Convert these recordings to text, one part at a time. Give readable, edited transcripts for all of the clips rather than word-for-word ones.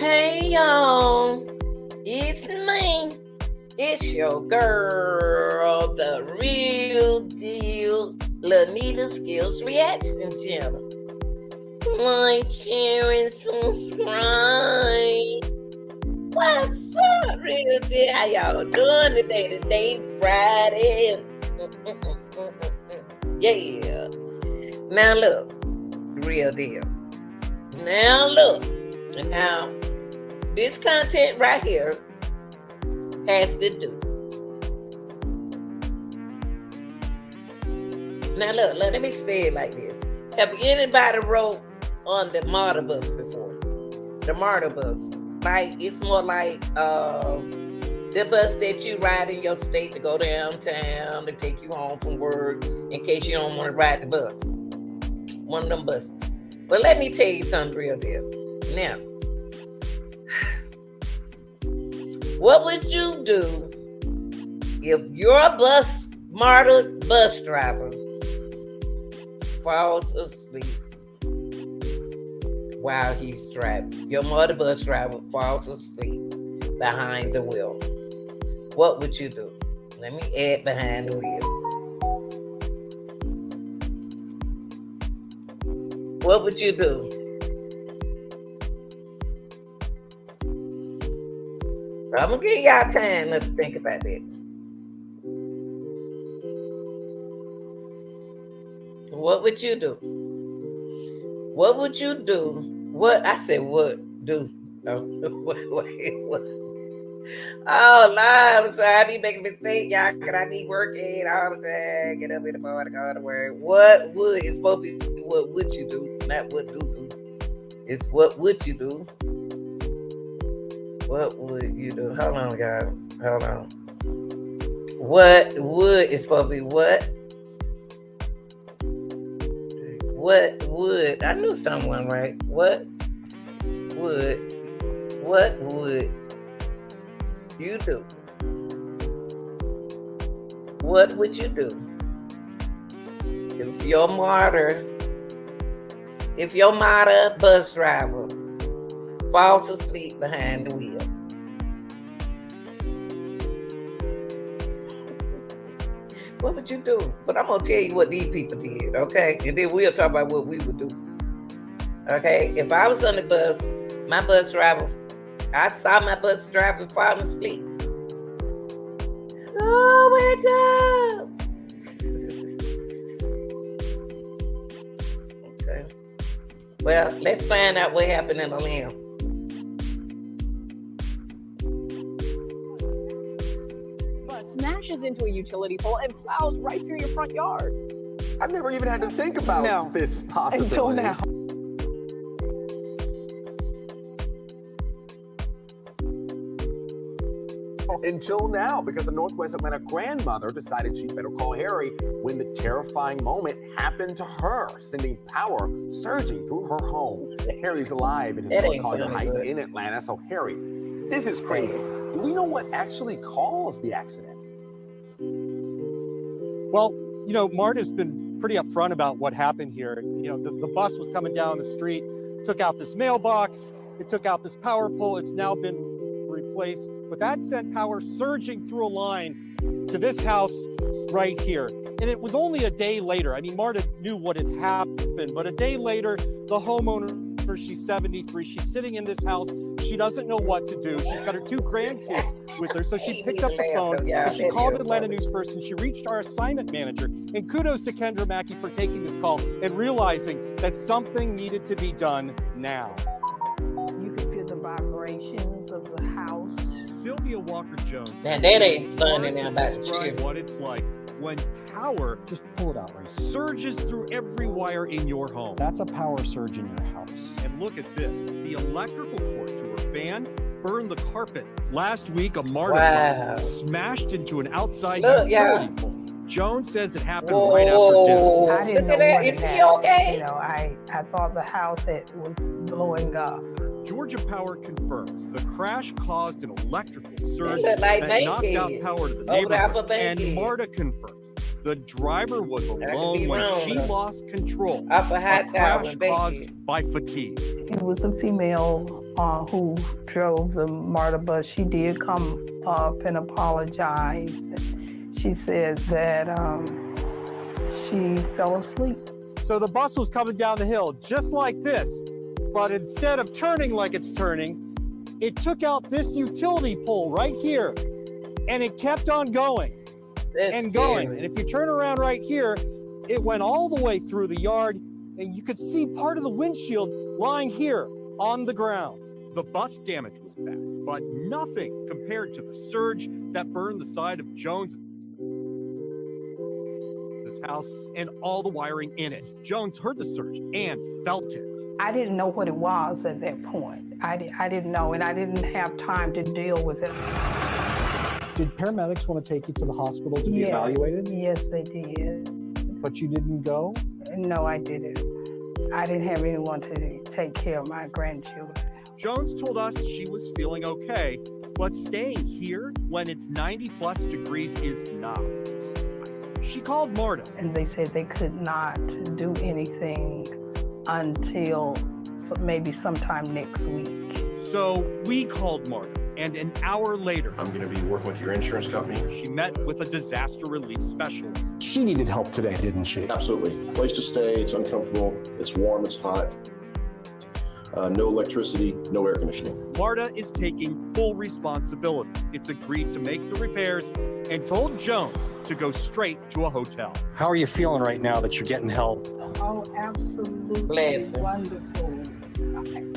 Hey y'all, it's me. It's your girl, the real deal, Lanita Skills Reaction Channel. Like, share, and subscribe. What's up, real deal? How y'all doing today? Today, Friday. Yeah. Now look, real deal. Now look. Now, this content right here has to do. Now look, let me say it like this. Have anybody rode on the Marta bus before? The Marta bus. Like, it's more like the bus that you ride in your state to go downtown to take you home from work in case you don't want to ride the bus. One of them buses. But let me tell you something real deal. Now, what would you do if your Marta bus driver falls asleep while he's driving? Your Marta bus driver falls asleep behind the wheel. What would you do? Let me add behind the wheel. What would you do? I'm gonna give y'all time to think about that. What would you do? What would you do? What I said? What do? Oh, what? Oh, Lord, I'm sorry. I be making mistakes, y'all. Cause I be working all the time. Get up in the morning, go to work. What would? It's supposed to be what would you do, not what do. It's what would you do. What would you do? Hold on, guys. Hold on. What would is supposed to be what? What would? I knew someone, right? What would you do? What would you do if your Marta bus driver falls asleep behind the wheel? What would you do? But I'm gonna tell you what these people did, okay? And then we'll talk about what we would do. Okay? If I was on the bus, my bus driver, I saw my bus driver falling asleep. Oh, wake up! Okay. Well, let's find out what happened in the lamb. Smashes into a utility pole and plows right through your front yard. I've never even had to think about this possibility. Until now. Until now, because the Northwest Atlanta grandmother decided she'd better call Harry when the terrifying moment happened to her, sending power surging through her home. Harry's alive in his Collier Heights in Atlanta. So Harry, this is crazy. Do we know what actually caused the accident? Well, you know, Marta's been pretty upfront about what happened here. You know, the bus was coming down the street, took out this mailbox, it took out this power pole. It's now been replaced, but that sent power surging through a line to this house right here. And it was only a day later. I mean, Marta knew what had happened, but a day later, the homeowner, she's 73, she's sitting in this house. She doesn't know what to do. She's got her two grandkids with her. So she picked up the phone and she called Atlanta News First and she reached our assignment manager. And kudos to Kendra Mackey for taking this call and realizing that something needed to be done now. You could feel the vibrations of the house. Sylvia Walker-Jones. Now that ain't fun in there about describe what it's like when power, just pull it out, right, surges through every wire in your home. That's a power surge in your house. And look at this. The electrical cord to her fan burned the carpet. Last week, a Marta bus smashed into an outside utility pole. Jones says it happened right after dinner. I didn't know what had happened. You know, I thought the house was blowing up. Georgia Power confirms the crash caused an electrical surge like that knocked out power to the neighborhood. And Marta confirms the driver was alone when she lost control. A crash caused by fatigue. It was a female who drove the Marta bus, she did come up and apologize. She said that she fell asleep. So the bus was coming down the hill just like this, but instead of turning like it's turning, it took out this utility pole right here, and it kept on going and going. And if you turn around right here, it went all the way through the yard, and you could see part of the windshield lying here on the ground. The bus damage was bad, but nothing compared to the surge that burned the side of Jones' house and all the wiring in it. Jones heard the surge and felt it. I didn't know what it was at that point. I didn't know, and I didn't have time to deal with it. Did paramedics want to take you to the hospital to be evaluated? Yes, they did. But you didn't go? No, I didn't. I didn't have anyone to take care of my grandchildren. Jones told us she was feeling okay, but staying here when it's 90+ degrees is not. She called Marta. And they said they could not do anything until maybe sometime next week. So we called Marta, and an hour later, I'm going to be working with your insurance company. She met with a disaster relief specialist. She needed help today, didn't she? Absolutely. Place to stay, it's uncomfortable, it's warm, it's hot. No electricity, no air conditioning. Marta is taking full responsibility. It's agreed to make the repairs and told Jones to go straight to a hotel. How are you feeling right now that you're getting help? Oh, absolutely Blessing. wonderful.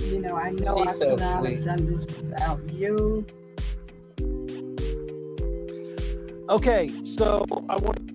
You know, I know She's I so could not sweet. have done this without you. Okay, so I want.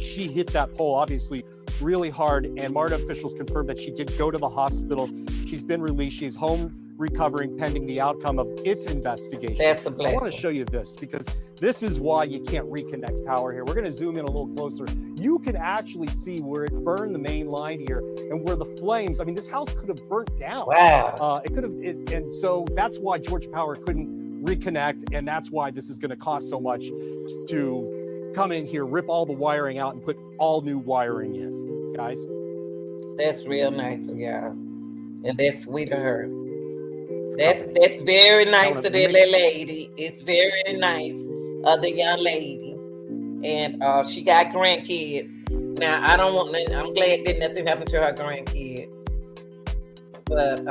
She hit that pole, obviously, really hard, and Marta officials confirmed that she did go to the hospital. She's been released. She's home recovering pending the outcome of its investigation. That's a I blessing. want to show you this because this is why you can't reconnect power here. We're going to zoom in a little closer. You can actually see where it burned the main line here and where the flames, I mean, this house could have burnt down. Wow. It could have, and so that's why Georgia Power couldn't reconnect, and that's why this is going to cost so much to come in here, rip all the wiring out, and put all new wiring in, guys. That's real nice of y'all. And that's sweet of her. That's very nice of the lady. It's very nice of the young lady. And she got grandkids. Now, I don't want nothing. I'm glad that nothing happened to her grandkids. But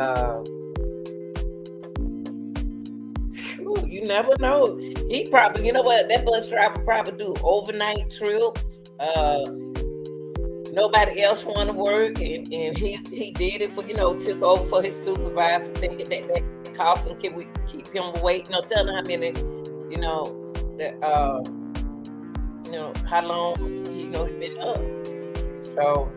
you never know. He probably, you know what, that bus driver probably do overnight trips. Nobody else want to work, and he did it for, took over for his supervisor, thinking that cost him, can we keep him waiting? No, tell him how many, how long, he been up. So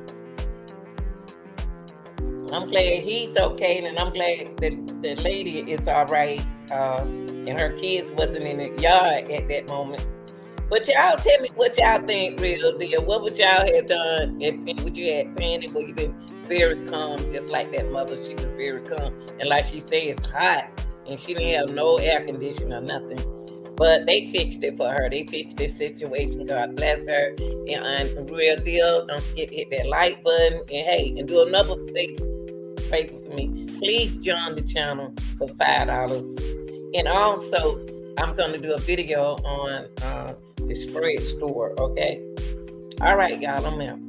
I'm glad he's okay, and I'm glad that the lady is all right, and her kids wasn't in the yard at that moment. But y'all tell me what y'all think, real deal. What would y'all have done if would you had panicked? Would you been very calm, just like that mother? She was very calm, and like she said, it's hot, and she didn't have no air conditioning or nothing. But they fixed it for her. They fixed this situation. God bless her. And real deal, hit that like button, and hey, and do another favor for me. Please join the channel for $5, and also I'm gonna do a video on the spread store, okay? All right, y'all, I'm out.